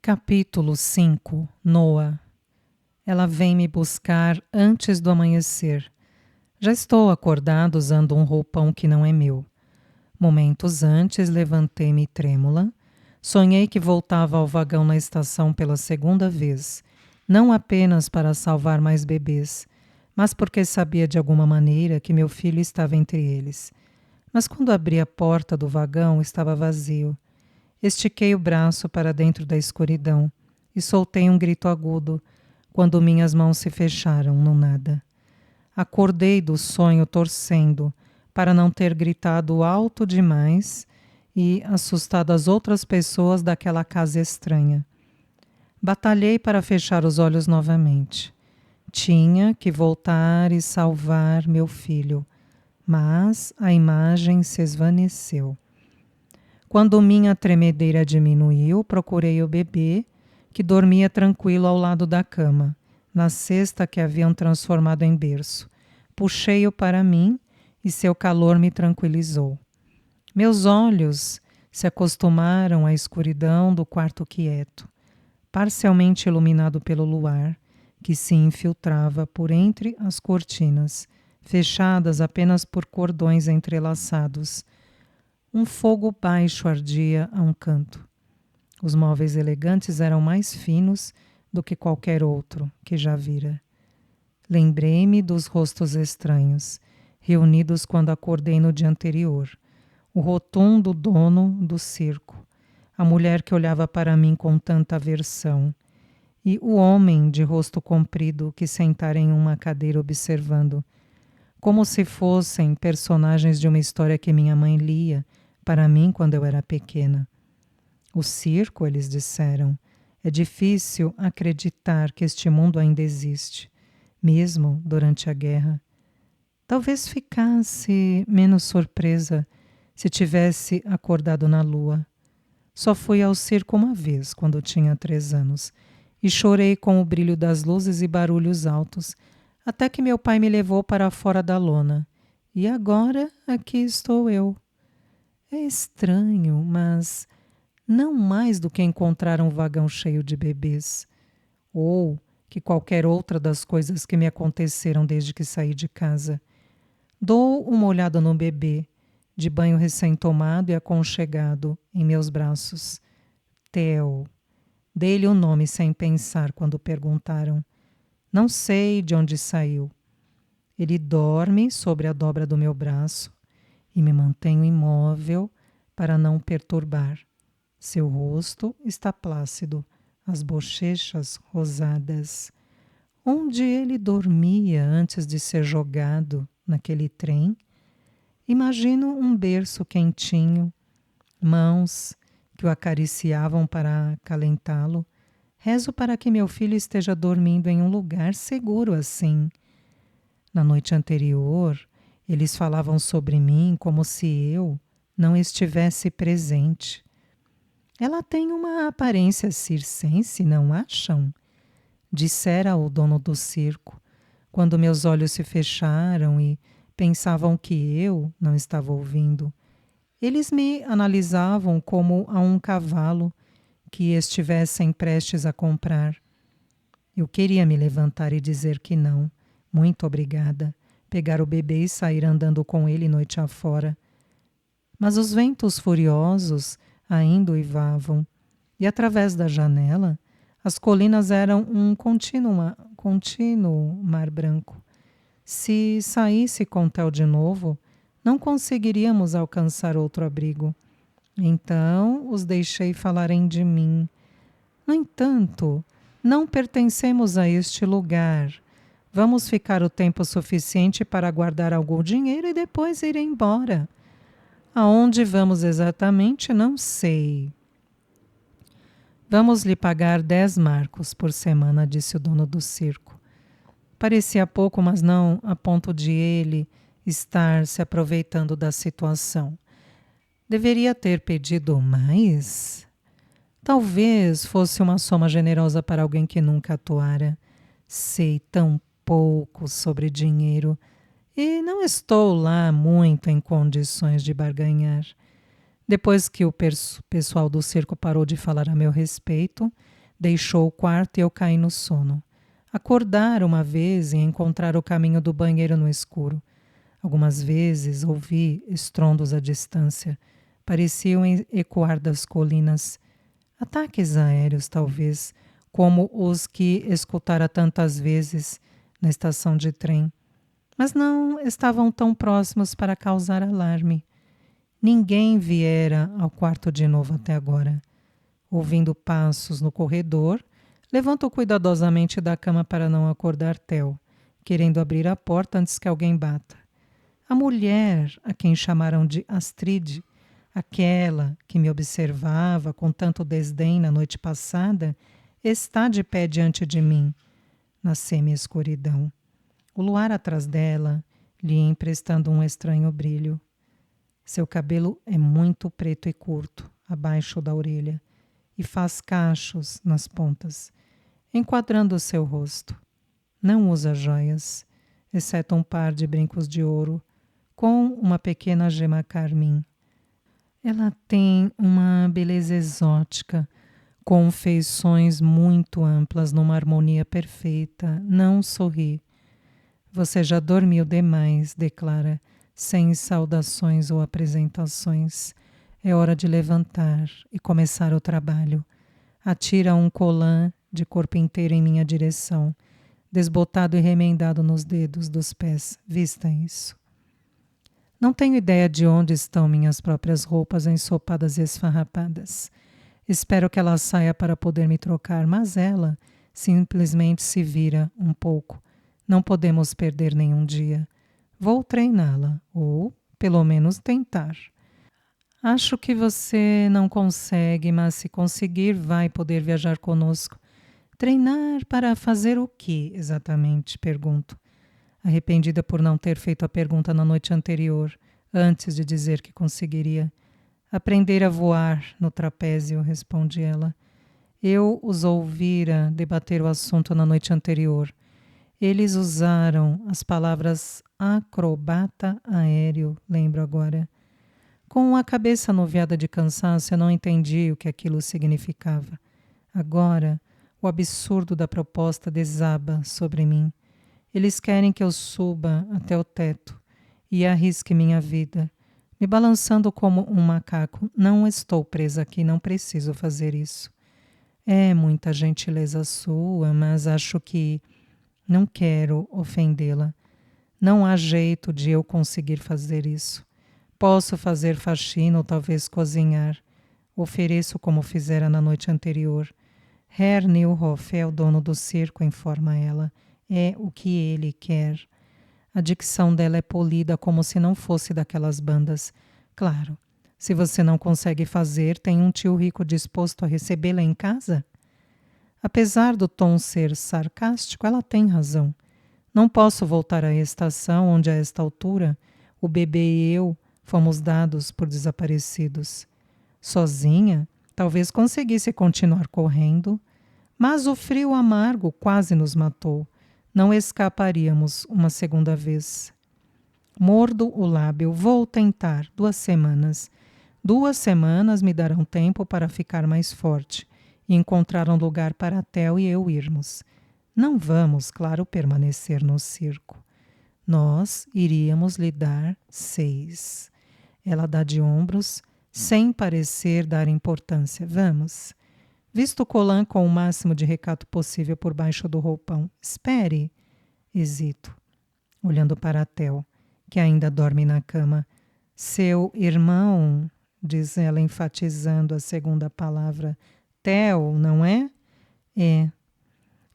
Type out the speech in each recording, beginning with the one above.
Capítulo 5. Noa. Ela vem me buscar antes do amanhecer. Já estou acordado usando um roupão que não é meu. Momentos antes levantei-me trêmula. Sonhei que voltava ao vagão na estação pela segunda vez, não apenas para salvar mais bebês, mas porque sabia de alguma maneira que meu filho estava entre eles. Mas quando abri a porta do vagão, estava vazio. Estiquei o braço para dentro da escuridão e soltei um grito agudo quando minhas mãos se fecharam no nada. Acordei do sonho torcendo para não ter gritado alto demais e assustado as outras pessoas daquela casa estranha. Batalhei para fechar os olhos novamente. Tinha que voltar e salvar meu filho, mas a imagem se esvaneceu. Quando minha tremedeira diminuiu, procurei o bebê, que dormia tranquilo ao lado da cama, na cesta que haviam transformado em berço. Puxei-o para mim e seu calor me tranquilizou. Meus olhos se acostumaram à escuridão do quarto quieto, parcialmente iluminado pelo luar, que se infiltrava por entre as cortinas, fechadas apenas por cordões entrelaçados. Um fogo baixo ardia a um canto. Os móveis elegantes eram mais finos do que qualquer outro que já vira. Lembrei-me dos rostos estranhos, reunidos quando acordei no dia anterior. O rotundo dono do circo, a mulher que olhava para mim com tanta aversão, e o homem de rosto comprido que sentara em uma cadeira observando, como se fossem personagens de uma história que minha mãe lia para mim quando eu era pequena. O circo, eles disseram, é difícil acreditar que este mundo ainda existe, mesmo durante a guerra. Talvez ficasse menos surpresa se tivesse acordado na lua. Só fui ao circo uma vez, quando tinha 3 anos, e chorei com o brilho das luzes e barulhos altos, até que meu pai me levou para fora da lona. E agora aqui estou eu. É estranho, mas não mais do que encontrar um vagão cheio de bebês, ou que qualquer outra das coisas que me aconteceram desde que saí de casa. Dou uma olhada no bebê, de banho recém-tomado e aconchegado em meus braços. Theo. Dei-lhe o nome sem pensar quando perguntaram. Não sei de onde saiu. Ele dorme sobre a dobra do meu braço e me mantenho imóvel para não perturbar. Seu rosto está plácido, as bochechas rosadas. Onde ele dormia antes de ser jogado naquele trem? Imagino um berço quentinho, mãos que o acariciavam para acalentá-lo. Rezo para que meu filho esteja dormindo em um lugar seguro assim. Na noite anterior, eles falavam sobre mim como se eu não estivesse presente. Ela tem uma aparência circense, não acham? Dissera o dono do circo, quando meus olhos se fecharam e pensavam que eu não estava ouvindo. Eles me analisavam como a um cavalo que estivessem prestes a comprar. Eu queria me levantar e dizer que não, muito obrigada, pegar o bebê e sair andando com ele noite afora. Mas os ventos furiosos ainda uivavam, e através da janela, as colinas eram um contínuo mar branco. Se saísse com Theo de novo, não conseguiríamos alcançar outro abrigo. Então os deixei falarem de mim. No entanto, não pertencemos a este lugar. Vamos ficar o tempo suficiente para guardar algum dinheiro e depois ir embora. Aonde vamos exatamente, não sei. Vamos lhe pagar 10 marcos por semana, disse o dono do circo. Parecia pouco, mas não a ponto de ele estar se aproveitando da situação. Deveria ter pedido mais? Talvez fosse uma soma generosa para alguém que nunca atuara. Sei tão pouco sobre dinheiro e não estou lá muito em condições de barganhar. Depois que o pessoal do circo parou de falar a meu respeito, deixou o quarto e eu caí no sono. Acordar uma vez e encontrar o caminho do banheiro no escuro. Algumas vezes ouvi estrondos à distância. Pareciam ecoar das colinas. Ataques aéreos, talvez, como os que escutara tantas vezes na estação de trem. Mas não estavam tão próximos para causar alarme. Ninguém viera ao quarto de novo até agora. Ouvindo passos no corredor, levanto cuidadosamente da cama para não acordar Theo, querendo abrir a porta antes que alguém bata. A mulher, a quem chamaram de Astrid, aquela que me observava com tanto desdém na noite passada, está de pé diante de mim, na semi-escuridão. O luar atrás dela lhe emprestando um estranho brilho. Seu cabelo é muito preto e curto, abaixo da orelha, e faz cachos nas pontas, enquadrando o seu rosto. Não usa joias, exceto um par de brincos de ouro, com uma pequena gema carmim. Ela tem uma beleza exótica, com feições muito amplas, numa harmonia perfeita. Não sorri. Você já dormiu demais, declara, sem saudações ou apresentações. É hora de levantar e começar o trabalho. Atira um colã de corpo inteiro em minha direção, desbotado e remendado nos dedos dos pés. Vista isso. Não tenho ideia de onde estão minhas próprias roupas ensopadas e esfarrapadas. Espero que ela saia para poder me trocar, mas ela simplesmente se vira um pouco. Não podemos perder nenhum dia. Vou treiná-la, ou pelo menos tentar. Acho que você não consegue, mas se conseguir, vai poder viajar conosco. Treinar para fazer o que exatamente? Pergunto, arrependida por não ter feito a pergunta na noite anterior, antes de dizer que conseguiria. Aprender a voar no trapézio, responde ela. Eu os ouvira debater o assunto na noite anterior. Eles usaram as palavras acrobata aéreo, lembro agora. Com a cabeça anuviada de cansaço, eu não entendi o que aquilo significava. Agora, o absurdo da proposta desaba sobre mim. Eles querem que eu suba até o teto e arrisque minha vida. Me balançando como um macaco. Não estou presa aqui, não preciso fazer isso. É muita gentileza sua, mas acho que não quero ofendê-la. Não há jeito de eu conseguir fazer isso. Posso fazer faxina ou talvez cozinhar. Ofereço como fizera na noite anterior. Herr Neuhoff é o dono do circo, informa ela. É o que ele quer. A dicção dela é polida como se não fosse daquelas bandas. Claro, se você não consegue fazer, tem um tio rico disposto a recebê-la em casa? Apesar do tom ser sarcástico, ela tem razão. Não posso voltar à estação onde, a esta altura, o bebê e eu fomos dados por desaparecidos. Sozinha, talvez conseguisse continuar correndo, mas o frio amargo quase nos matou. Não escaparíamos uma segunda vez. Mordo o lábio. Vou tentar. 2 semanas. 2 semanas me darão tempo para ficar mais forte e encontrar um lugar para Theo e eu irmos. Não vamos, claro, permanecer no circo. Nós iríamos lhe dar 6. Ela dá de ombros, sem parecer dar importância. Vamos. Visto o colã com o máximo de recato possível por baixo do roupão. Espere. Hesito, olhando para Theo, que ainda dorme na cama. Seu irmão, diz ela, enfatizando a segunda palavra. Theo, não é? É.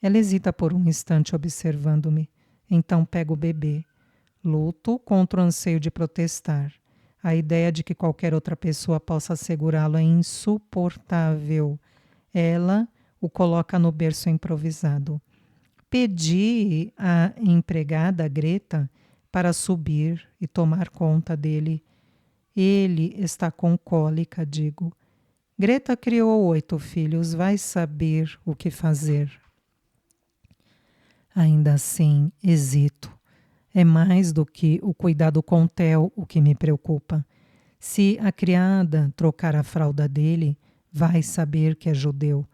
Ela hesita por um instante observando-me. Então pega o bebê. Luto contra o anseio de protestar. A ideia de que qualquer outra pessoa possa segurá-lo é insuportável. Ela o coloca no berço improvisado. Pedi à empregada Greta para subir e tomar conta dele. Ele está com cólica, digo. Greta criou 8 filhos, vai saber o que fazer. Ainda assim, hesito. É mais do que o cuidado com Theo o que me preocupa. Se a criada trocar a fralda dele, vai saber que é judeu.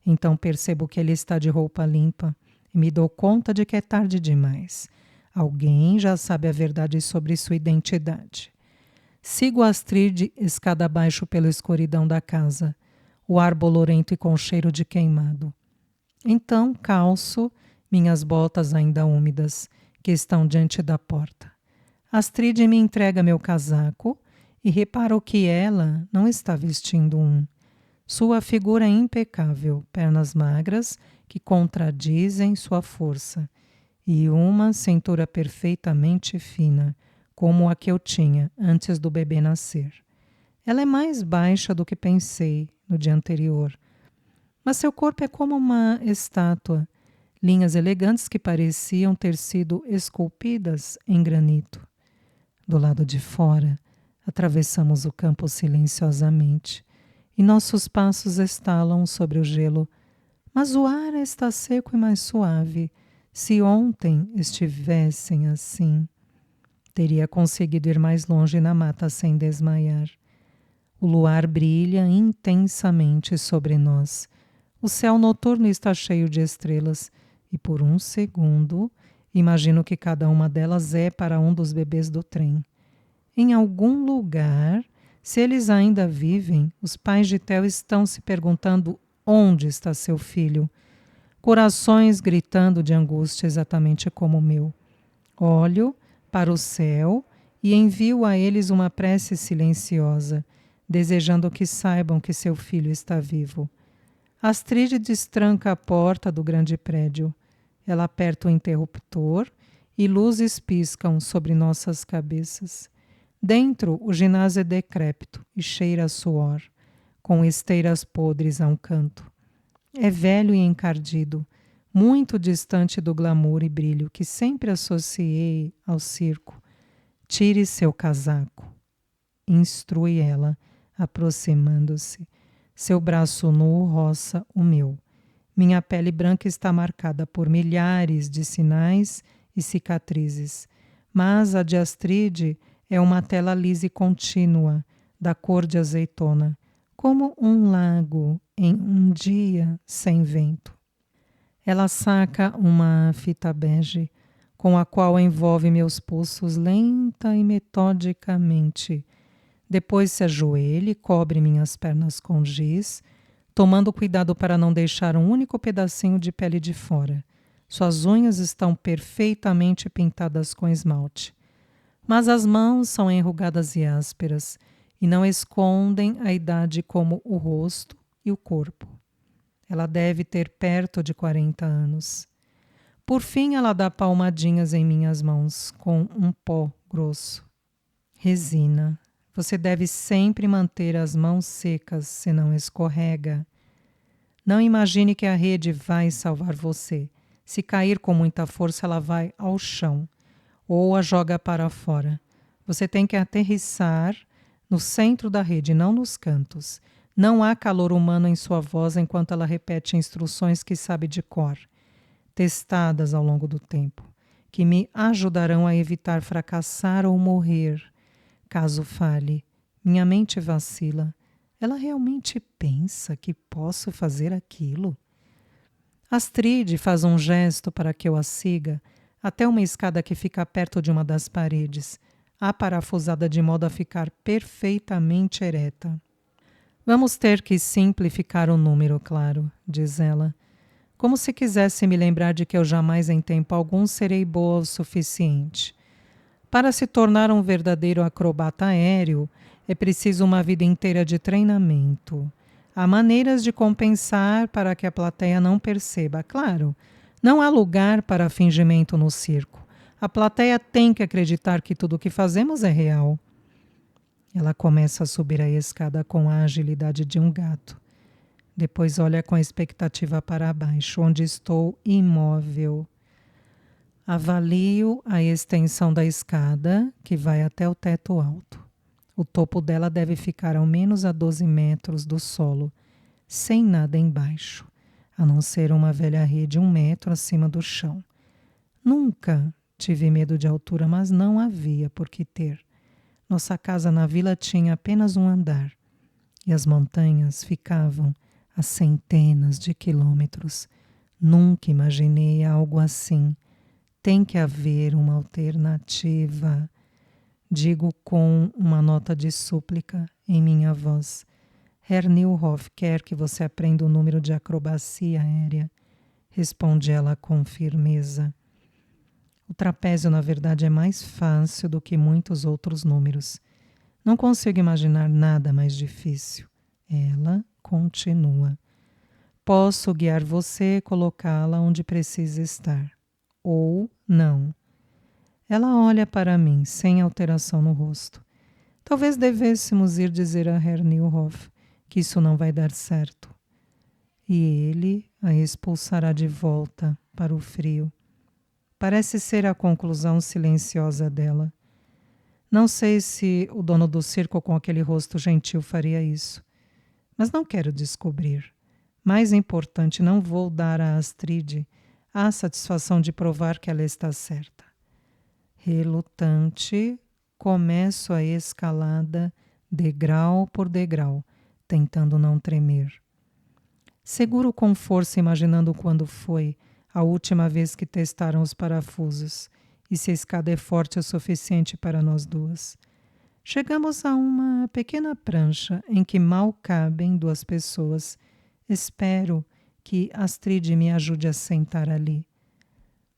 Então percebo que ele está de roupa limpa e me dou conta de que é tarde demais. Alguém já sabe a verdade sobre sua identidade. Sigo Astrid escada abaixo pela escuridão da casa, o ar bolorento e com cheiro de queimado. Então calço minhas botas ainda úmidas, que estão diante da porta. Astrid me entrega meu casaco e reparo que ela não está vestindo um. Sua figura é impecável, pernas magras que contradizem sua força, e uma cintura perfeitamente fina, como a que eu tinha antes do bebê nascer. Ela é mais baixa do que pensei no dia anterior, mas seu corpo é como uma estátua, linhas elegantes que pareciam ter sido esculpidas em granito. Do lado de fora, atravessamos o campo silenciosamente e nossos passos estalam sobre o gelo, mas o ar está seco e mais suave. Se ontem estivessem assim, teria conseguido ir mais longe na mata sem desmaiar. O luar brilha intensamente sobre nós. O céu noturno está cheio de estrelas e por um segundo imagino que cada uma delas é para um dos bebês do trem. Em algum lugar, se eles ainda vivem, os pais de Theo estão se perguntando onde está seu filho. Corações gritando de angústia exatamente como o meu. Olho para o céu e envio a eles uma prece silenciosa, desejando que saibam que seu filho está vivo. Astrid destranca a porta do grande prédio. Ela aperta o interruptor e luzes piscam sobre nossas cabeças. Dentro, o ginásio é decrépito e cheira a suor, com esteiras podres a um canto. É velho e encardido, muito distante do glamour e brilho que sempre associei ao circo. Tire seu casaco, instrui ela, aproximando-se. Seu braço nu roça o meu. Minha pele branca está marcada por milhares de sinais e cicatrizes, mas a de Astrid é uma tela lisa e contínua, da cor de azeitona, como um lago em um dia sem vento. Ela saca uma fita bege, com a qual envolve meus pulsos lenta e metodicamente. Depois se ajoelha e cobre minhas pernas com giz, tomando cuidado para não deixar um único pedacinho de pele de fora. Suas unhas estão perfeitamente pintadas com esmalte. Mas as mãos são enrugadas e ásperas e não escondem a idade como o rosto e o corpo. Ela deve ter perto de 40 anos. Por fim, ela dá palmadinhas em minhas mãos com um pó grosso. Resina, você deve sempre manter as mãos secas, senão escorrega. Não imagine que a rede vai salvar você. Se cair com muita força, ela vai ao chão ou a joga para fora. Você tem que aterrissar no centro da rede, não nos cantos. Não há calor humano em sua voz enquanto ela repete instruções que sabe de cor, testadas ao longo do tempo, que me ajudarão a evitar fracassar ou morrer. Caso falhe, minha mente vacila. Ela realmente pensa que posso fazer aquilo? Astrid faz um gesto para que eu a siga, até uma escada que fica perto de uma das paredes, aparafusada de modo a ficar perfeitamente ereta. Vamos ter que simplificar o número, claro, diz ela, como se quisesse me lembrar de que eu jamais em tempo algum serei boa o suficiente. Para se tornar um verdadeiro acrobata aéreo, é preciso uma vida inteira de treinamento. Há maneiras de compensar para que a plateia não perceba, claro. Não há lugar para fingimento no circo. A plateia tem que acreditar que tudo o que fazemos é real. Ela começa a subir a escada com a agilidade de um gato. Depois olha com a expectativa para baixo, onde estou imóvel. Avalio a extensão da escada, que vai até o teto alto. O topo dela deve ficar ao menos a 12 metros do solo, sem nada embaixo, a não ser uma velha rede 1 metro acima do chão. Nunca tive medo de altura, mas não havia por que ter. Nossa casa na vila tinha apenas um andar e as montanhas ficavam a centenas de quilômetros. Nunca imaginei algo assim. Tem que haver uma alternativa. Digo com uma nota de súplica em minha voz. Herr Newhoff quer que você aprenda o número de acrobacia aérea. Responde ela com firmeza. O trapézio, na verdade, é mais fácil do que muitos outros números. Não consigo imaginar nada mais difícil. Ela continua. Posso guiar você e colocá-la onde precisa estar. Ou não. Ela olha para mim, sem alteração no rosto. Talvez devêssemos ir dizer a Herr Newhoff que isso não vai dar certo. E ele a expulsará de volta para o frio. Parece ser a conclusão silenciosa dela. Não sei se o dono do circo com aquele rosto gentil faria isso. Mas não quero descobrir. Mais importante, não vou dar a Astrid a satisfação de provar que ela está certa. Relutante, começo a escalada degrau por degrau, tentando não tremer. Seguro com força, imaginando quando foi a última vez que testaram os parafusos e se a escada é forte o suficiente para nós duas. Chegamos a uma pequena prancha em que mal cabem duas pessoas. Espero que Astrid me ajude a sentar ali.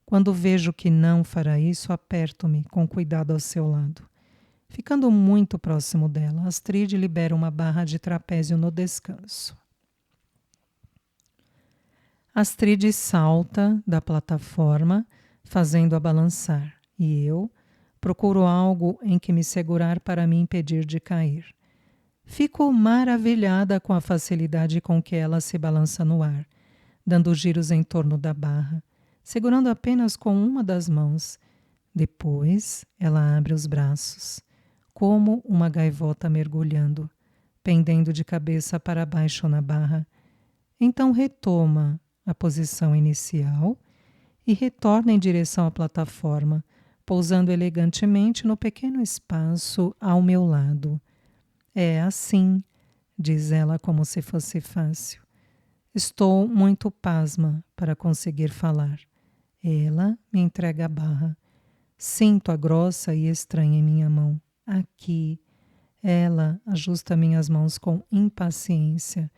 Quando vejo que não fará isso, aperto-me com cuidado ao seu lado. Ficando muito próximo dela, Astrid libera uma barra de trapézio no descanso. Astrid salta da plataforma, fazendo-a balançar, e eu procuro algo em que me segurar para me impedir de cair. Fico maravilhada com a facilidade com que ela se balança no ar, dando giros em torno da barra, segurando apenas com uma das mãos. Depois, ela abre os braços, como uma gaivota mergulhando, pendendo de cabeça para baixo na barra. Então retoma a posição inicial e retorna em direção à plataforma, pousando elegantemente no pequeno espaço ao meu lado. É assim, diz ela como se fosse fácil. Estou muito pasma para conseguir falar. Ela me entrega a barra. Sinto a grossa e estranha em minha mão. Aqui. Ela ajusta minhas mãos com impaciência.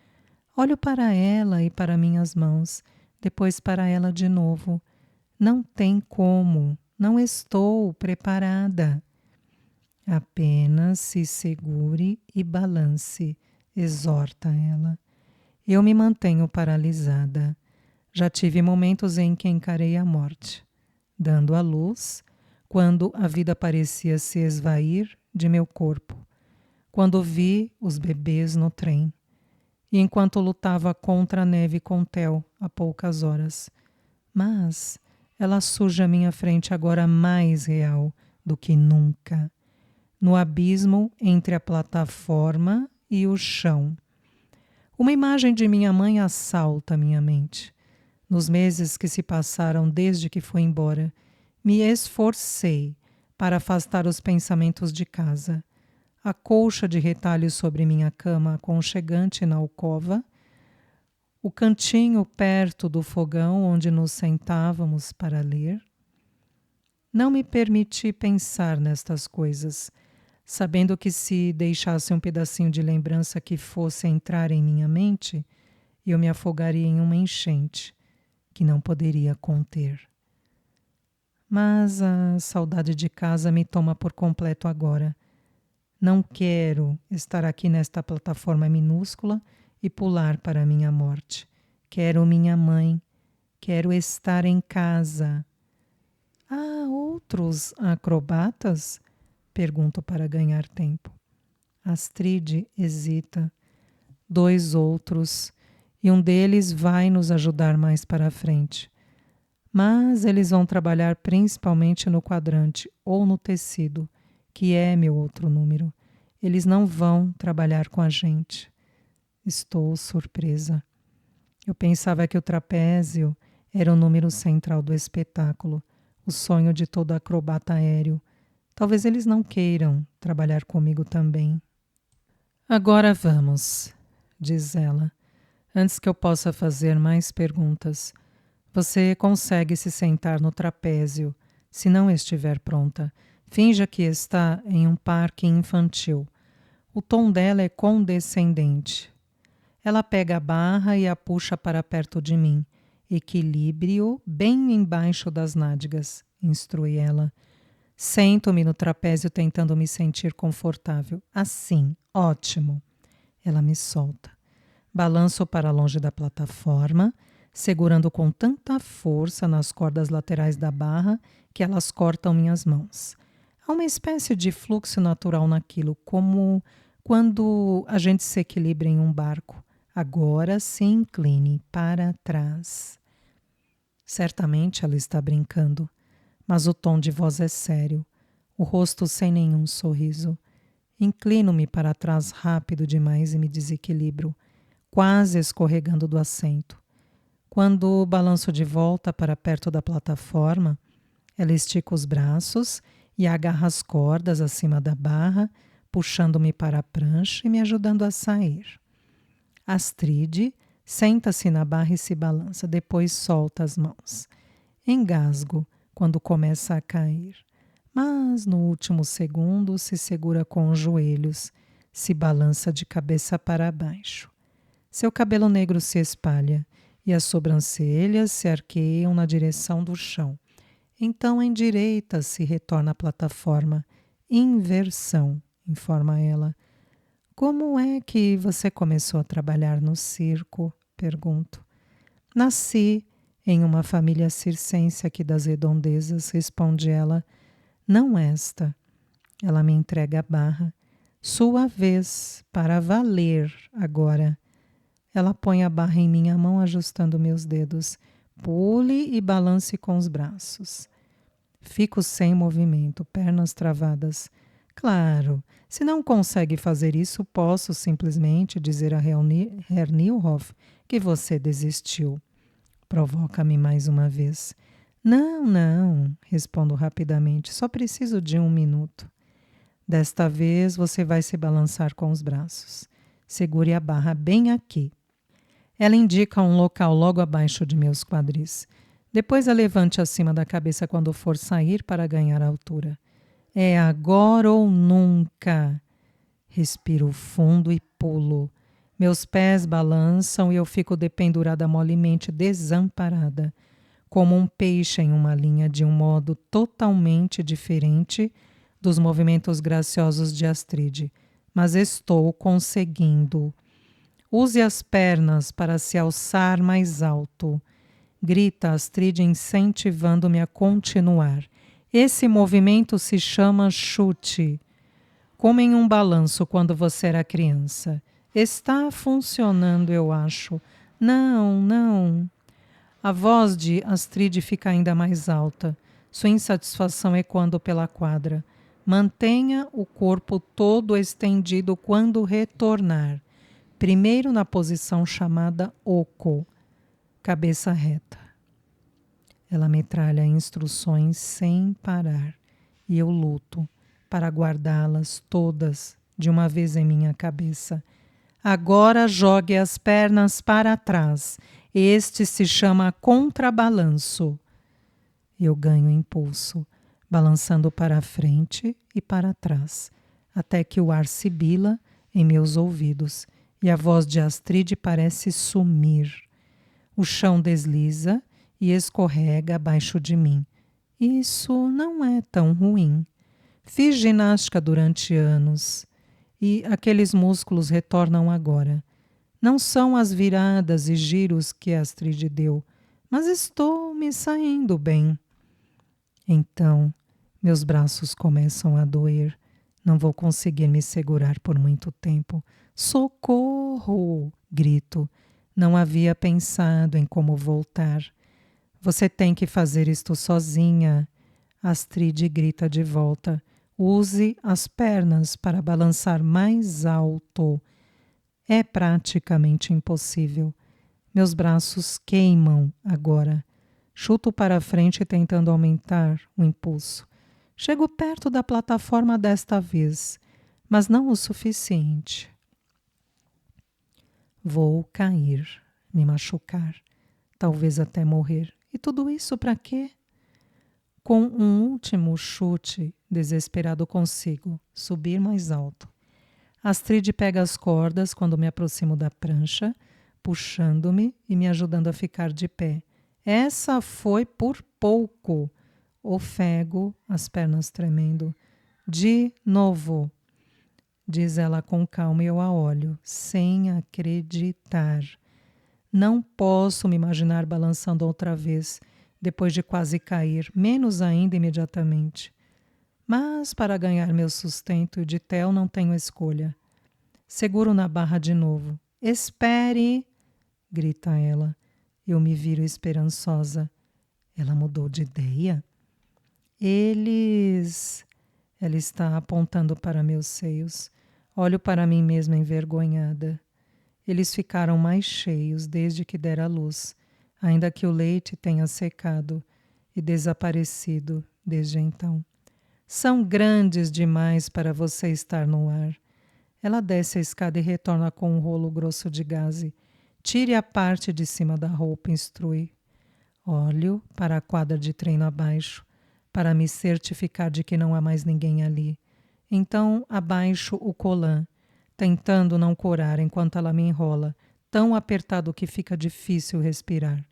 Olho para ela e para minhas mãos, depois para ela de novo. Não tem como, não estou preparada. Apenas se segure e balance, exorta ela. Eu me mantenho paralisada. Já tive momentos em que encarei a morte, dando à luz, quando a vida parecia se esvair de meu corpo, quando vi os bebês no trem, e enquanto lutava contra a neve com Theo há poucas horas. Mas ela surge à minha frente agora mais real do que nunca, no abismo entre a plataforma e o chão. Uma imagem de minha mãe assalta minha mente. Nos meses que se passaram desde que foi embora, me esforcei para afastar os pensamentos de casa. A colcha de retalhos sobre minha cama aconchegante na alcova, o cantinho perto do fogão onde nos sentávamos para ler. Não me permiti pensar nestas coisas, sabendo que se deixasse um pedacinho de lembrança que fosse entrar em minha mente, eu me afogaria em uma enchente que não poderia conter. Mas a saudade de casa me toma por completo agora. Não quero estar aqui nesta plataforma minúscula e pular para a minha morte. Quero minha mãe. Quero estar em casa. Há outros acrobatas? Pergunto para ganhar tempo. Astrid hesita. 2 outros, e um deles vai nos ajudar mais para a frente. Mas eles vão trabalhar principalmente no quadrante ou no tecido, que é meu outro número. Eles não vão trabalhar com a gente. Estou surpresa. Eu pensava que o trapézio era o número central do espetáculo, o sonho de todo acrobata aéreo. Talvez eles não queiram trabalhar comigo também. Agora vamos, diz ela, antes que eu possa fazer mais perguntas. Você consegue se sentar no trapézio, se não estiver pronta. Finja que está em um parque infantil. O tom dela é condescendente. Ela pega a barra e a puxa para perto de mim. Equilíbrio bem embaixo das nádegas, instrui ela. Sento-me no trapézio tentando me sentir confortável. Assim, ótimo. Ela me solta. Balanço para longe da plataforma, segurando com tanta força nas cordas laterais da barra que elas cortam minhas mãos. Há uma espécie de fluxo natural naquilo, como quando a gente se equilibra em um barco. Agora se incline para trás. Certamente ela está brincando, mas o tom de voz é sério, o rosto sem nenhum sorriso. Inclino-me para trás rápido demais e me desequilibro, quase escorregando do assento. Quando balanço de volta para perto da plataforma, ela estica os braços e agarra as cordas acima da barra, puxando-me para a prancha e me ajudando a sair. Astrid senta-se na barra e se balança, depois solta as mãos. Engasgo quando começa a cair, mas no último segundo se segura com os joelhos, se balança de cabeça para baixo. Seu cabelo negro se espalha e as sobrancelhas se arqueiam na direção do chão. Então endireita-se e retorna à plataforma. Inversão, informa ela. Como é que você começou a trabalhar no circo? Pergunto. Nasci em uma família circense aqui das redondezas, responde ela. Não esta. Ela me entrega a barra. Sua vez, para valer agora. Ela põe a barra em minha mão, ajustando meus dedos. Pule e balance com os braços. Fico sem movimento, pernas travadas. Claro, se não consegue fazer isso, posso simplesmente dizer a Herr Nilhoff que você desistiu. Provoca-me mais uma vez. Não, não, respondo rapidamente. Só preciso de 1 minuto. Desta vez você vai se balançar com os braços. Segure a barra bem aqui. Ela indica um local logo abaixo de meus quadris. Depois a levante acima da cabeça quando for sair para ganhar altura. É agora ou nunca. Respiro fundo e pulo. Meus pés balançam e eu fico dependurada molemente, desamparada, como um peixe em uma linha, de um modo totalmente diferente dos movimentos graciosos de Astrid. Mas estou conseguindo. Use as pernas para se alçar mais alto. Grita Astrid, incentivando-me a continuar. Esse movimento se chama chute. Como em um balanço quando você era criança. Está funcionando, eu acho. Não, não. A voz de Astrid fica ainda mais alta. Sua insatisfação ecoando pela quadra. Mantenha o corpo todo estendido quando retornar. Primeiro na posição chamada Oko. Cabeça reta. Ela metralha instruções sem parar. E eu luto para guardá-las todas de uma vez em minha cabeça. Agora jogue as pernas para trás. Este se chama contrabalanço. Eu ganho impulso, balançando para a frente e para trás, até que o ar sibila em meus ouvidos e a voz de Astrid parece sumir. O chão desliza e escorrega abaixo de mim. Isso não é tão ruim. Fiz ginástica durante anos e aqueles músculos retornam agora. Não são as viradas e giros que Astrid deu, mas estou me saindo bem. Então, meus braços começam a doer. Não vou conseguir me segurar por muito tempo. Socorro! Grito. Não havia pensado em como voltar. Você tem que fazer isto sozinha. Astrid grita de volta. Use as pernas para balançar mais alto. É praticamente impossível. Meus braços queimam agora. Chuto para frente tentando aumentar o impulso. Chego perto da plataforma desta vez, mas não o suficiente. Vou cair, me machucar, talvez até morrer. E tudo isso para quê? Com um último chute, desesperado consigo subir mais alto. Astrid pega as cordas quando me aproximo da prancha, puxando-me e me ajudando a ficar de pé. Essa foi por pouco. Ofego, as pernas tremendo. De novo, diz ela com calma e eu a olho, sem acreditar. Não posso me imaginar balançando outra vez, depois de quase cair, menos ainda imediatamente. Mas para ganhar meu sustento e de Theo não tenho escolha. Seguro na barra de novo. Espere! Grita ela. Eu me viro esperançosa. Ela mudou de ideia? Eles... Ela está apontando para meus seios. Olho para mim mesma envergonhada. Eles ficaram mais cheios desde que dera luz, ainda que o leite tenha secado e desaparecido desde então. São grandes demais para você estar no ar. Ela desce a escada e retorna com um rolo grosso de gaze. Tire a parte de cima da roupa, instrui. Olho para a quadra de treino abaixo, para me certificar de que não há mais ninguém ali. Então abaixo o colã, tentando não corar enquanto ela me enrola, tão apertado que fica difícil respirar.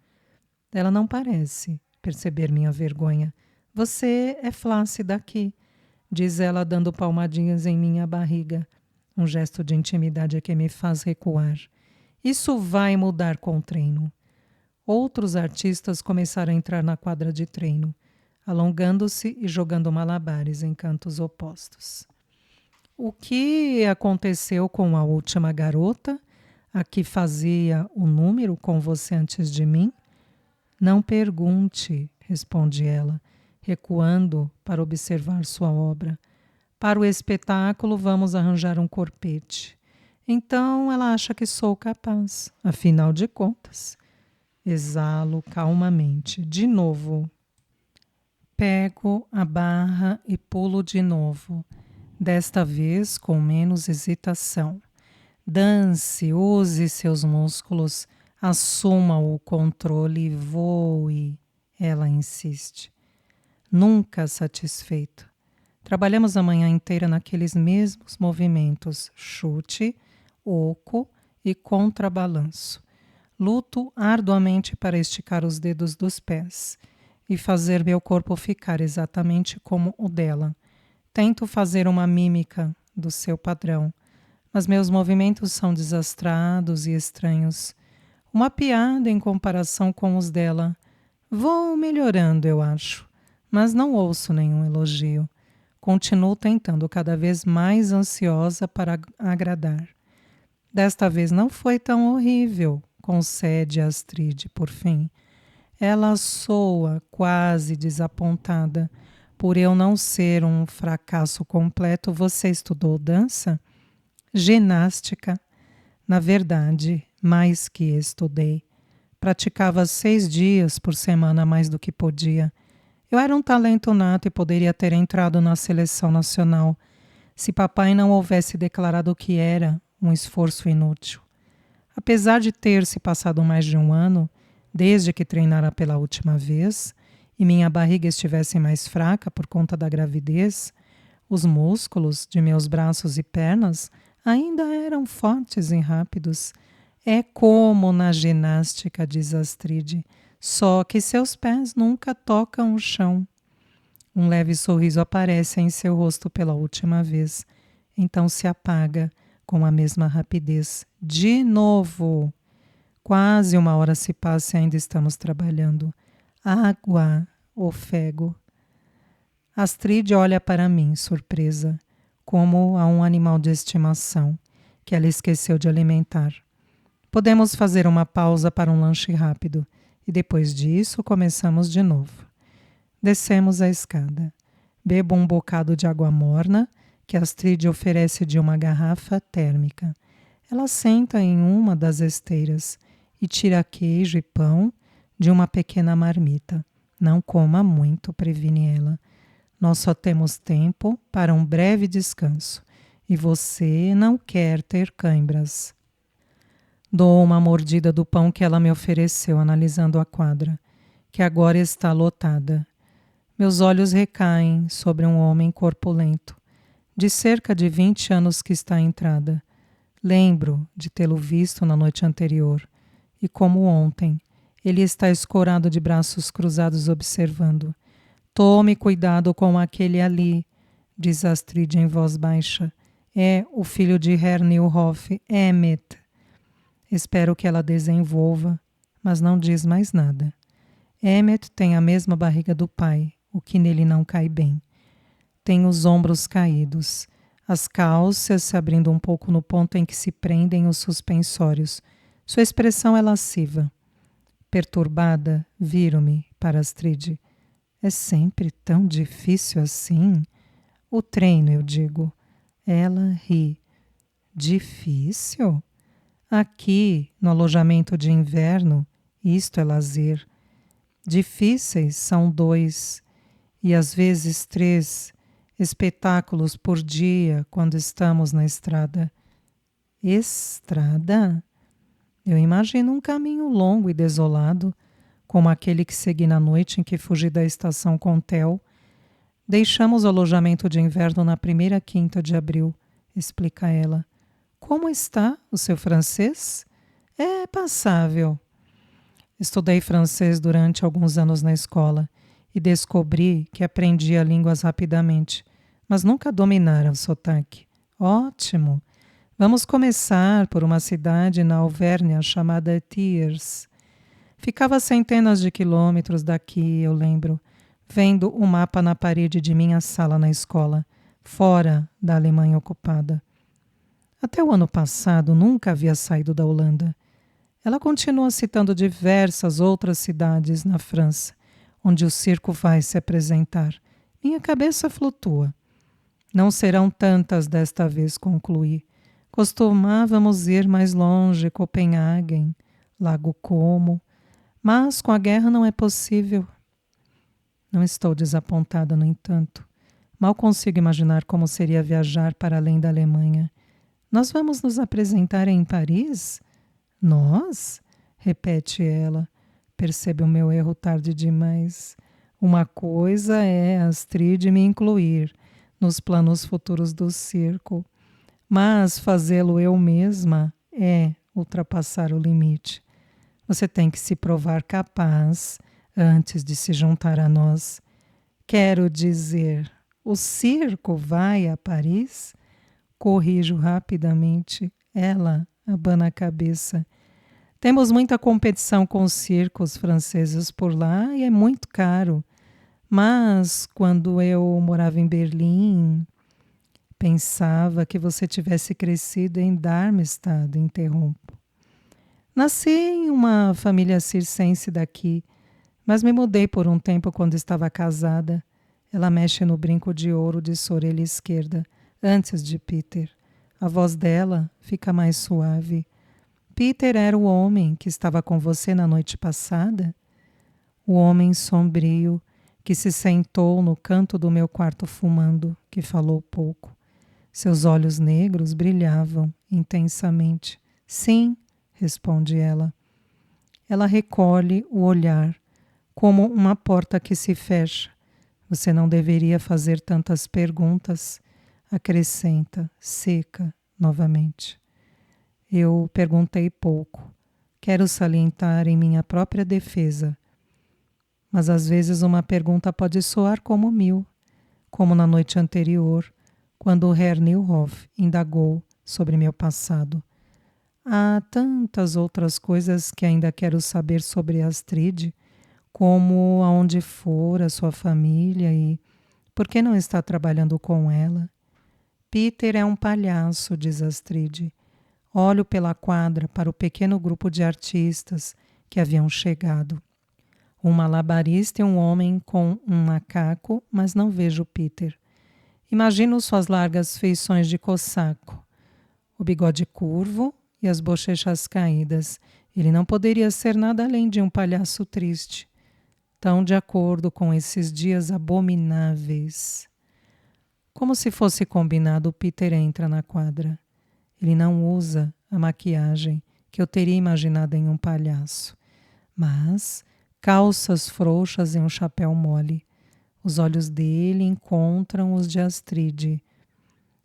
Ela não parece perceber minha vergonha. Você é flácida aqui, diz ela dando palmadinhas em minha barriga. Um gesto de intimidade que me faz recuar. Isso vai mudar com o treino. Outros artistas começaram a entrar na quadra de treino, alongando-se e jogando malabares em cantos opostos. O que aconteceu com a última garota, a que fazia o número com você antes de mim? Não pergunte, responde ela, recuando para observar sua obra. Para o espetáculo, vamos arranjar um corpete. Então ela acha que sou capaz, afinal de contas. Exalo calmamente. De novo. Pego a barra e pulo de novo. Desta vez com menos hesitação. Dance, use seus músculos, assuma o controle e voe, ela insiste. Nunca satisfeito. Trabalhamos a manhã inteira naqueles mesmos movimentos, chute, oco e contrabalanço. Luto arduamente para esticar os dedos dos pés e fazer meu corpo ficar exatamente como o dela. Tento fazer uma mímica do seu padrão, mas meus movimentos são desastrados e estranhos. Uma piada em comparação com os dela. Vou melhorando, eu acho, mas não ouço nenhum elogio. Continuo tentando cada vez mais ansiosa para agradar. Desta vez não foi tão horrível, concede Astrid, por fim. Ela soa quase desapontada. Por eu não ser um fracasso completo, você estudou dança? Ginástica. Na verdade, mais que estudei. Praticava 6 dias por semana mais do que podia. Eu era um talento nato e poderia ter entrado na seleção nacional se papai não houvesse declarado que era um esforço inútil. Apesar de ter se passado mais de um ano, desde que treinara pela última vez, e minha barriga estivesse mais fraca por conta da gravidez, os músculos de meus braços e pernas ainda eram fortes e rápidos. É como na ginástica, diz Astrid, só que seus pés nunca tocam o chão. Um leve sorriso aparece em seu rosto pela última vez, então se apaga com a mesma rapidez. De novo! Quase uma hora se passa e ainda estamos trabalhando. Água, ofego. Astrid olha para mim, surpresa, como a um animal de estimação que ela esqueceu de alimentar. Podemos fazer uma pausa para um lanche rápido e depois disso começamos de novo. Descemos a escada. Bebo um bocado de água morna que Astrid oferece de uma garrafa térmica. Ela senta em uma das esteiras e tira queijo e pão de uma pequena marmita. Não coma muito, previne ela. Nós só temos tempo para um breve descanso e você não quer ter cãibras. Dou uma mordida do pão que ela me ofereceu, analisando a quadra, que agora está lotada. Meus olhos recaem sobre um homem corpulento, de cerca de 20 anos que está à entrada. Lembro de tê-lo visto na noite anterior, e como ontem, ele está escorado de braços cruzados observando. Tome cuidado com aquele ali, diz Astrid em voz baixa. É o filho de Herr Newhoff, Emmett. Espero que ela desenvolva, mas não diz mais nada. Emmett tem a mesma barriga do pai, o que nele não cai bem. Tem os ombros caídos, as cálcias se abrindo um pouco no ponto em que se prendem os suspensórios. Sua expressão é lasciva. Perturbada, viro-me para Astrid. É sempre tão difícil assim? O treino, eu digo. Ela ri. Difícil? Aqui, no alojamento de inverno, isto é lazer. Difíceis são 2, e às vezes 3, espetáculos por dia quando estamos na estrada. Estrada? Eu imagino um caminho longo e desolado, como aquele que segui na noite em que fugi da estação Contel. Deixamos o alojamento de inverno na primeira quinta de abril, explica ela. Como está o seu francês? É passável. Estudei francês durante alguns anos na escola e descobri que aprendia línguas rapidamente, mas nunca dominara o sotaque. Ótimo! Vamos começar por uma cidade na Alvérnia chamada Thiers. Ficava a centenas de quilômetros daqui, eu lembro, vendo o mapa na parede de minha sala na escola, fora da Alemanha ocupada. Até o ano passado nunca havia saído da Holanda. Ela continua citando diversas outras cidades na França, onde o circo vai se apresentar. Minha cabeça flutua. Não serão tantas desta vez, concluí. Costumávamos ir mais longe, Copenhagen, Lago Como, mas com a guerra não é possível. Não estou desapontada, no entanto. Mal consigo imaginar como seria viajar para além da Alemanha. Nós vamos nos apresentar em Paris? Nós? Repete ela. Percebe o meu erro tarde demais. Uma coisa é Astrid me incluir nos planos futuros do circo, mas fazê-lo eu mesma é ultrapassar o limite. Você tem que se provar capaz antes de se juntar a nós. Quero dizer, o circo vai a Paris? Corrijo rapidamente. Ela abana a cabeça. Temos muita competição com os circos franceses por lá e é muito caro. Mas quando eu morava em Berlim, pensava que você tivesse crescido em Darmstadt, interrompo. Nasci em uma família circense daqui, mas me mudei por um tempo quando estava casada. Ela mexe no brinco de ouro de sua orelha esquerda, antes de Peter. A voz dela fica mais suave. Peter era o homem que estava com você na noite passada? O homem sombrio que se sentou no canto do meu quarto fumando, que falou pouco. Seus olhos negros brilhavam intensamente. Sim, responde ela. Ela recolhe o olhar, como uma porta que se fecha. Você não deveria fazer tantas perguntas, acrescenta, seca, novamente. Eu perguntei pouco. Quero salientar em minha própria defesa. Mas às vezes uma pergunta pode soar como 1000, como na noite anterior, quando o Herr Newhoff indagou sobre meu passado. Há tantas outras coisas que ainda quero saber sobre Astrid, como aonde for a sua família e por que não está trabalhando com ela. Peter é um palhaço, diz Astrid. Olho pela quadra para o pequeno grupo de artistas que haviam chegado. Um malabarista e um homem com um macaco, mas não vejo Peter. Imagino suas largas feições de cossaco, o bigode curvo e as bochechas caídas. Ele não poderia ser nada além de um palhaço triste. tão de acordo com esses dias abomináveis. Como se fosse combinado, Peter entra na quadra. Ele não usa a maquiagem que eu teria imaginado em um palhaço, mas calças frouxas e um chapéu mole. Os olhos dele encontram os de Astrid.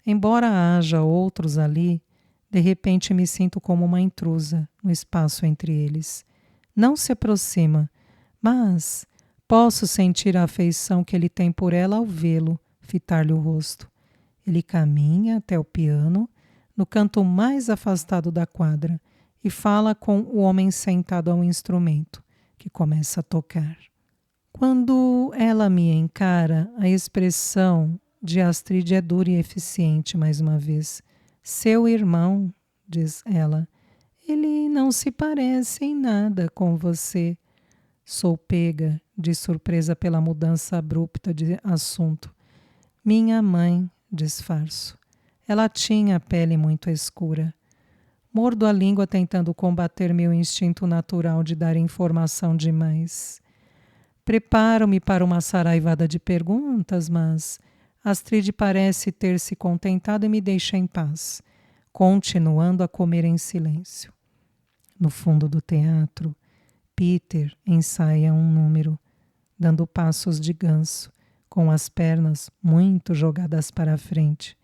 Embora haja outros ali, de repente me sinto como uma intrusa no espaço entre eles. Não se aproxima, mas posso sentir a afeição que ele tem por ela ao vê-lo fitar-lhe o rosto. Ele caminha até o piano, no canto mais afastado da quadra, e fala com o homem sentado ao instrumento, que começa a tocar. Quando ela me encara, a expressão de Astrid é dura e eficiente mais uma vez. Seu irmão, diz ela, ele não se parece em nada com você. Sou pega de surpresa pela mudança abrupta de assunto. Minha mãe, disfarço. Ela tinha a pele muito escura. Mordo a língua tentando combater meu instinto natural de dar informação demais. Preparo-me para uma saraivada de perguntas, mas Astrid parece ter se contentado e me deixa em paz, continuando a comer em silêncio. No fundo do teatro, Peter ensaia um número, dando passos de ganso, com as pernas muito jogadas para a frente,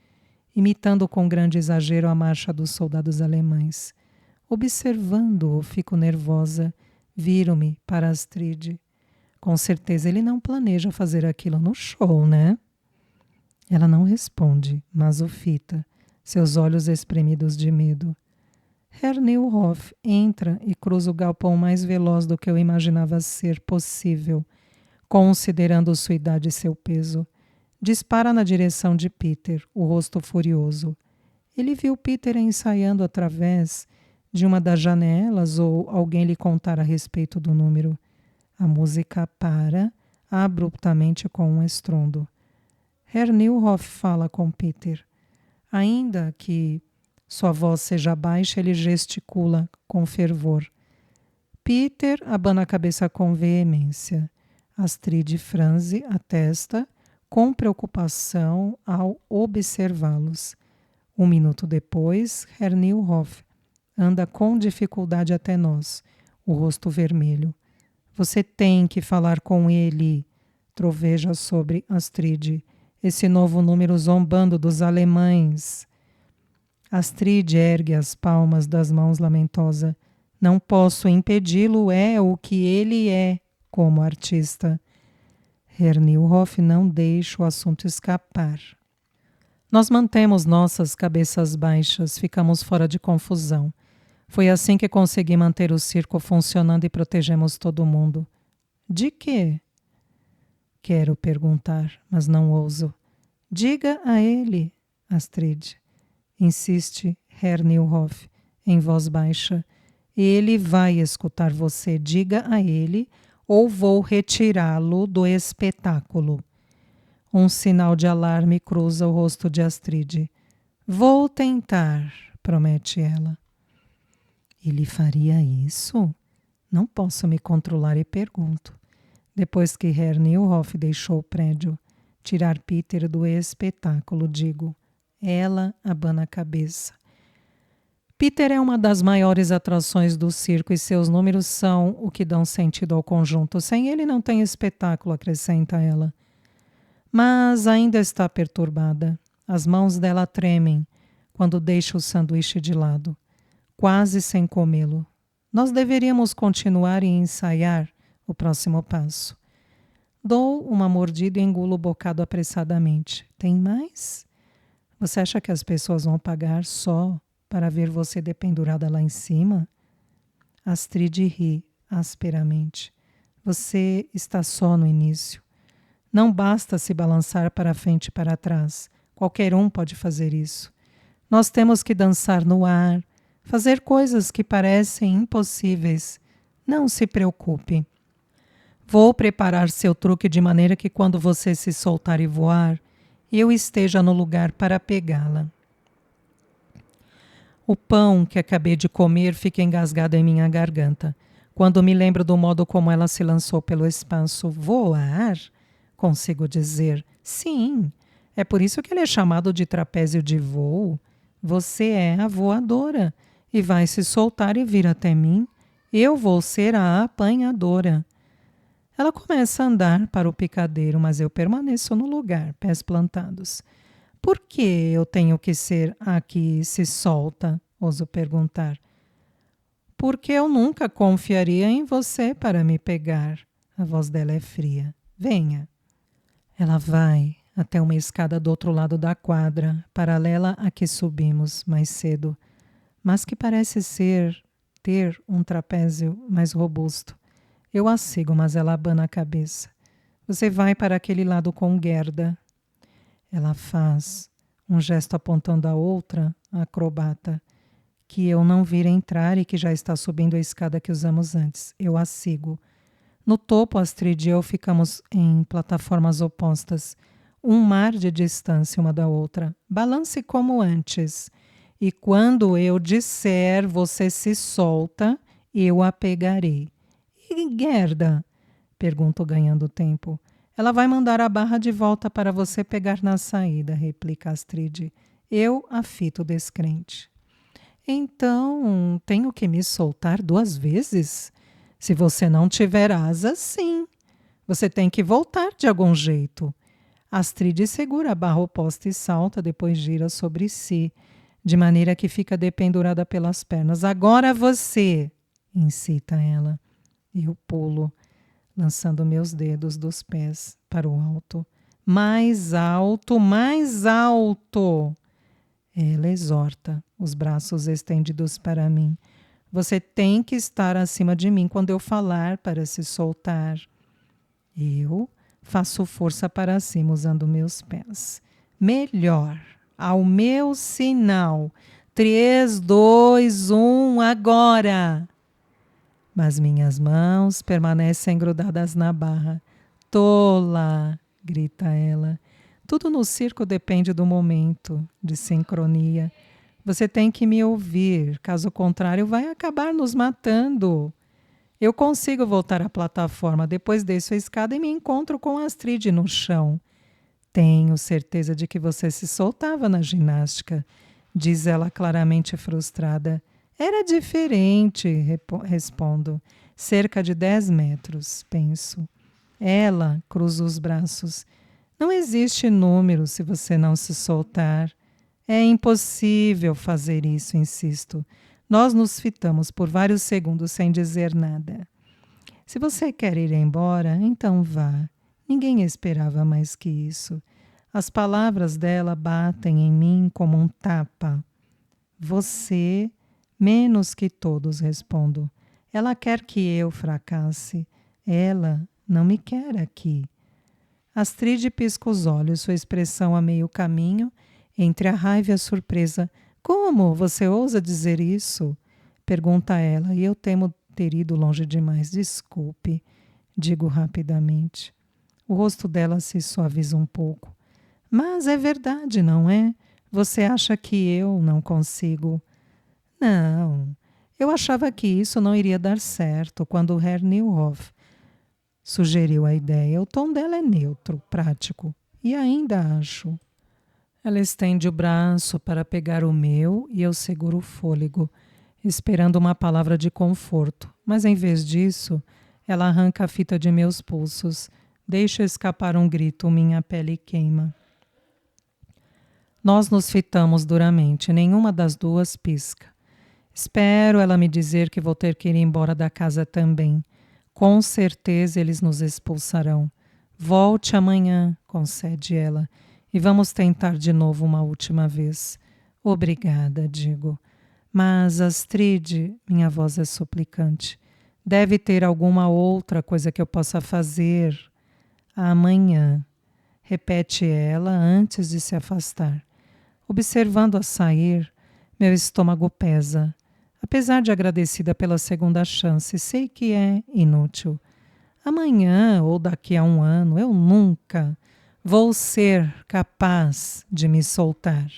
imitando com grande exagero a marcha dos soldados alemães. Observando-o, fico nervosa, viro-me para Astrid. Com certeza ele não planeja fazer aquilo no show, né? Ela não responde, mas o fita, seus olhos espremidos de medo. Herr Neuhoff entra e cruza o galpão mais veloz do que eu imaginava ser possível, considerando sua idade e seu peso. Dispara na direção de Peter, o rosto furioso. Ele viu Peter ensaiando através de uma das janelas ou alguém lhe contar a respeito do número. A música para abruptamente com um estrondo. Herr Neuhoff fala com Peter. Ainda que sua voz seja baixa, ele gesticula com fervor. Peter abana a cabeça com veemência. Astrid franze a testa com preocupação ao observá-los. Um minuto depois, Herr Neuhoff anda com dificuldade até nós, o rosto vermelho. Você tem que falar com ele, troveja sobre Astrid. Esse novo número zombando dos alemães. Astrid ergue as palmas das mãos lamentosa. Não posso impedi-lo, é o que ele é como artista. Herr Neuhoff não deixa o assunto escapar. Nós mantemos nossas cabeças baixas, ficamos fora de confusão. Foi assim que consegui manter o circo funcionando e protegemos todo mundo. De quê? Quero perguntar, mas não ouso. Diga a ele, Astrid. Insiste Herr Neuhoff, em voz baixa. Ele vai escutar você. Diga a ele ou vou retirá-lo do espetáculo. Um sinal de alarme cruza o rosto de Astrid. Vou tentar, promete ela. Ele faria isso? Não posso me controlar e pergunto. Depois que Herr Neuhoff deixou o prédio, tirar Peter do espetáculo, digo. Ela abana a cabeça. Peter é uma das maiores atrações do circo e seus números são o que dão sentido ao conjunto. Sem ele não tem espetáculo, acrescenta ela. Mas ainda está perturbada. As mãos dela tremem quando deixa o sanduíche de lado, quase sem comê-lo. Nós deveríamos continuar e ensaiar o próximo passo. Dou uma mordida e engulo o bocado apressadamente. Tem mais? Você acha que as pessoas vão pagar só para ver você dependurada lá em cima? Astrid ri asperamente. Você está só no início. Não basta se balançar para frente e para trás. Qualquer um pode fazer isso. Nós temos que dançar no ar, fazer coisas que parecem impossíveis. Não se preocupe. Vou preparar seu truque de maneira que quando você se soltar e voar, eu esteja no lugar para pegá-la. O pão que acabei de comer fica engasgado em minha garganta. Quando me lembro do modo como ela se lançou pelo espaço, voar, consigo dizer, sim, é por isso que ele é chamado de trapézio de voo. Você é a voadora e vai se soltar e vir até mim. Eu vou ser a apanhadora. Ela começa a andar para o picadeiro, mas eu permaneço no lugar, pés plantados. Por que eu tenho que ser a que se solta? Ouso perguntar. Porque eu nunca confiaria em você para me pegar. A voz dela é fria. Venha. Ela vai até uma escada do outro lado da quadra, paralela à que subimos mais cedo, mas que parece ter um trapézio mais robusto. Eu a sigo, mas ela abana a cabeça. Você vai para aquele lado com Gerda. Ela faz um gesto apontando a outra, a acrobata, que eu não vira entrar e que já está subindo a escada que usamos antes. Eu a sigo. No topo, Astrid e eu ficamos em plataformas opostas, um mar de distância uma da outra. Balance como antes. E quando eu disser, você se solta, eu a pegarei. E Gerda? Pergunto, ganhando tempo. Ela vai mandar a barra de volta para você pegar na saída, replica Astrid. Eu a fito descrente. Então, tenho que me soltar 2 vezes? Se você não tiver asas, sim. Você tem que voltar de algum jeito. Astrid segura a barra oposta e salta, depois gira sobre si, de maneira que fica dependurada pelas pernas. Agora você, incita ela. Eu pulo, lançando meus dedos dos pés para o alto. Mais alto, mais alto! Ela exorta, os braços estendidos para mim. Você tem que estar acima de mim quando eu falar para se soltar. Eu faço força para cima usando meus pés. Melhor, ao meu sinal. 3, 2, 1, agora! Mas minhas mãos permanecem grudadas na barra. Tola! Grita ela. Tudo no circo depende do momento, de sincronia. Você tem que me ouvir, caso contrário, vai acabar nos matando. Eu consigo voltar à plataforma, depois desço a escada e me encontro com Astrid no chão. Tenho certeza de que você se soltava na ginástica, diz ela claramente frustrada. Era diferente, respondo. Cerca de 10 metros, penso. Ela cruza os braços. Não existe número se você não se soltar. É impossível fazer isso, insisto. Nós nos fitamos por vários segundos sem dizer nada. Se você quer ir embora, então vá. Ninguém esperava mais que isso. As palavras dela batem em mim como um tapa. Você, menos que todos, respondo. Ela quer que eu fracasse. Ela não me quer aqui. Astrid pisca os olhos, sua expressão a meio caminho, entre a raiva e a surpresa. Como você ousa dizer isso? Pergunta ela, e eu temo ter ido longe demais. Desculpe, digo rapidamente. O rosto dela se suaviza um pouco. Mas é verdade, não é? Você acha que eu não consigo? Não, eu achava que isso não iria dar certo quando o Herr Neuhoff sugeriu a ideia. O tom dela é neutro, prático. E ainda acho. Ela estende o braço para pegar o meu e eu seguro o fôlego, esperando uma palavra de conforto. Mas em vez disso, ela arranca a fita de meus pulsos, deixa escapar um grito, minha pele queima. Nós nos fitamos duramente, nenhuma das duas pisca. Espero ela me dizer que vou ter que ir embora da casa também. Com certeza eles nos expulsarão. Volte amanhã, concede ela, e vamos tentar de novo uma última vez. Obrigada, digo. Mas, Astrid, minha voz é suplicante, deve ter alguma outra coisa que eu possa fazer. Amanhã, repete ela antes de se afastar. Observando-a sair, meu estômago pesa. Apesar de agradecida pela segunda chance, sei que é inútil. Amanhã ou daqui a 1 ano, eu nunca vou ser capaz de me soltar.